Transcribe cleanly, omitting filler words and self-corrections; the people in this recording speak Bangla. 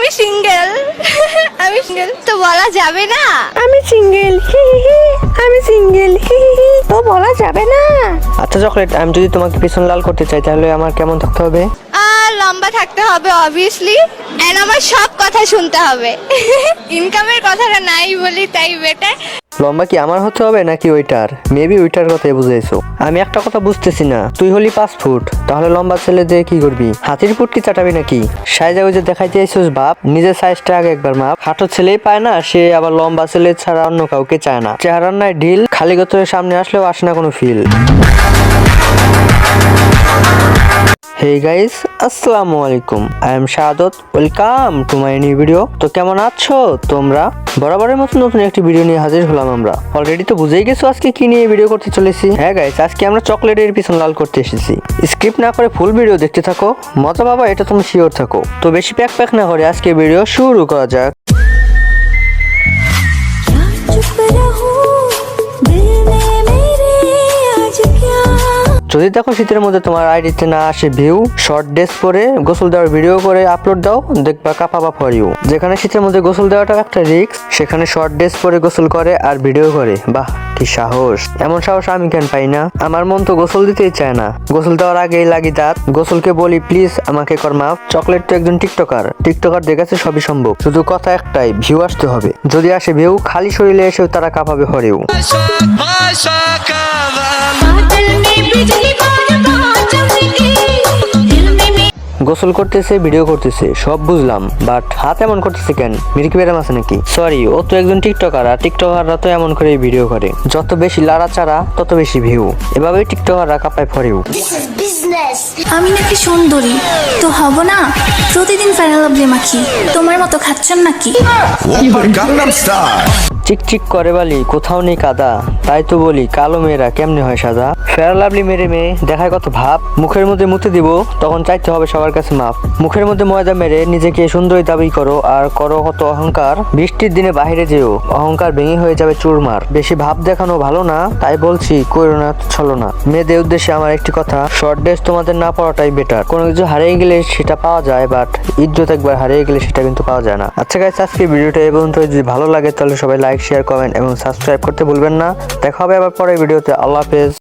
আমি সিঙ্গেল। আমি সিঙ্গেল তো বলা যাবে না। আমি সিঙ্গেল, আমি সিঙ্গেল, তো বলা যাবে না। আচ্ছা চকলেট, আমি যদি তোমাকে পিছন লাল করতে চাই তাহলে আমার কেমন থাকতে হবে? আর লম্বা থাকতে হবে অবভিয়াসলি, এন্ড আমার সব কথা শুনতে হবে। ইনকামের কথাটা নাই বলি তাই বেটার। লম্বা কি আমার হতে হবে নাকি ওইটার? মেবি ওইটার কথাই বুঝাইছো। আমি একটা কথা বুঝতেছি না, তুই হলি 5 ফুট, তাহলে লম্বা ছেলে দিয়ে কি করবি? হাতির ফুট কি চাটাবি নাকি? সাইজা ওই যে দেখাইতে আইছিস বাপ, নিজের সাইজটা আগে একবার মাপ। হাঁটো ছেলেই পায় না, সে আবার লম্বা ছেলে ছাড়া অন্য কাউকে চায় না। চেহারার নাই ঢিল, খালি গতরের সামনে আসলেও আসে না কোনো ফিল। হেই গাইস, আসসালামু আলাইকুম, I am Shahadat, welcome to my new video. তো কেমন আছো তোমরা? বরাবরের মতো নতুন একটি ভিডিও নিয়ে হাজির হলাম আমরা। অলরেডি তো বুঝেই গেছো আজকে কি নিয়ে ভিডিও করতে চলেছি। হ্যাঁ গাইস, আজকে আমরা চকলেটের পিছন লাল করতে এসেছি। স্কিপ না করে ফুল ভিডিও দেখতে থাকো, মজা পাবা এটা তুমি শিওর থাকো। তো বেশি প্যাক না করে আজকে ভিডিও শুরু করা যাক। যদি দেখো শীতের মধ্যে তোমার আইডিতে না আসে ভিউ, শর্ট ড্রেস পরে গোসল দেওয়ার ভিডিও করে আপলোড দাও, দেখবা কাপাবা ফর ইউ। যেখানে শীতের মধ্যে গোসল দেওয়াটা একটা রিস্ক, সেখানে শর্ট ড্রেস পরে গোসল করে আর ভিডিও করে। বাহ কি সাহস! এমন সাহস আমি কেন পাই না? আমার মন তো গোসল দিতেই চায় না, গোসল দেওয়ার আগেই লাগি দাঁত। গোসলকে বলি প্লিজ আমাকে কর মাফ। চকলেট তো একজন টিকটকার দেখেছে সবই সম্ভব, শুধু কথা একটাই, ভিউ আসতে হবে। যদি আসে ভিউ, খালি শরীরে এসেও তারা কাঁপাবে ফর ইউ। গোসল করতেছে, ভিডিও করতেছে, সব বুঝলাম, বাট হাত এমন করতেছে কেন? মিরকি ব্যারাম আছে নাকি? সরি, ও তো একজন টিকটকার, আর টিকটকাররা তো এমন করে ভিডিও করে, যত বেশি লাড়াচাড়া তত বেশি ভিউ। এভাবেই টিকটকাররা কাঁপায় ফর ইউ। আমি নাকি সুন্দরী তো হব না? প্রতিদিন ফেরাল লাভলি মাখি, তোমার মতো খাচ্ছেন নাকি? চিকচিক করে বালি, কোথাও নেই কাদা, তাই তো বলি কালো মেয়েরা কেমনে হয় সাদা। ফেয়ার লাভলি মেরে মেয়ে দেখায় কত ভাব, মুখের মধ্যে মুতে দিব তখন চাইতে হবে সবার কাছে মাপ। মুখের মধ্যে ময়দা মেরে নিজেকে সুন্দরী দাবি করো, আর করো কত অহংকার। বৃষ্টির দিনে বাইরে যেও, অহংকার ভেঙে হয়ে যাবে চুরমার। বেশি ভাব দেখানো ভালো না, তাই বলছি কইরো না ছলো না। মেয়েদের উদ্দেশ্যে আমার একটি কথা, শর্ট ড্রেস তোমাদের না পড়াটাই বেটার। কোনো কিছু হারিয়ে গেলে সেটা পাওয়া যায়, বাট ইজ্জত একবার হারিয়ে গেলে সেটা কিন্তু পাওয়া যায় না। আচ্ছা গাইস, আজকে ভিডিওটা এই পর্যন্ত। যদি ভালো লাগে তাহলে সবাই লাইক, শেয়ার, কমেন্ট এবং সাবস্ক্রাইব করতে ভুলবেন না। দেখা হবে আবার পরের ভিডিওতে। আল্লাহ হাফেজ।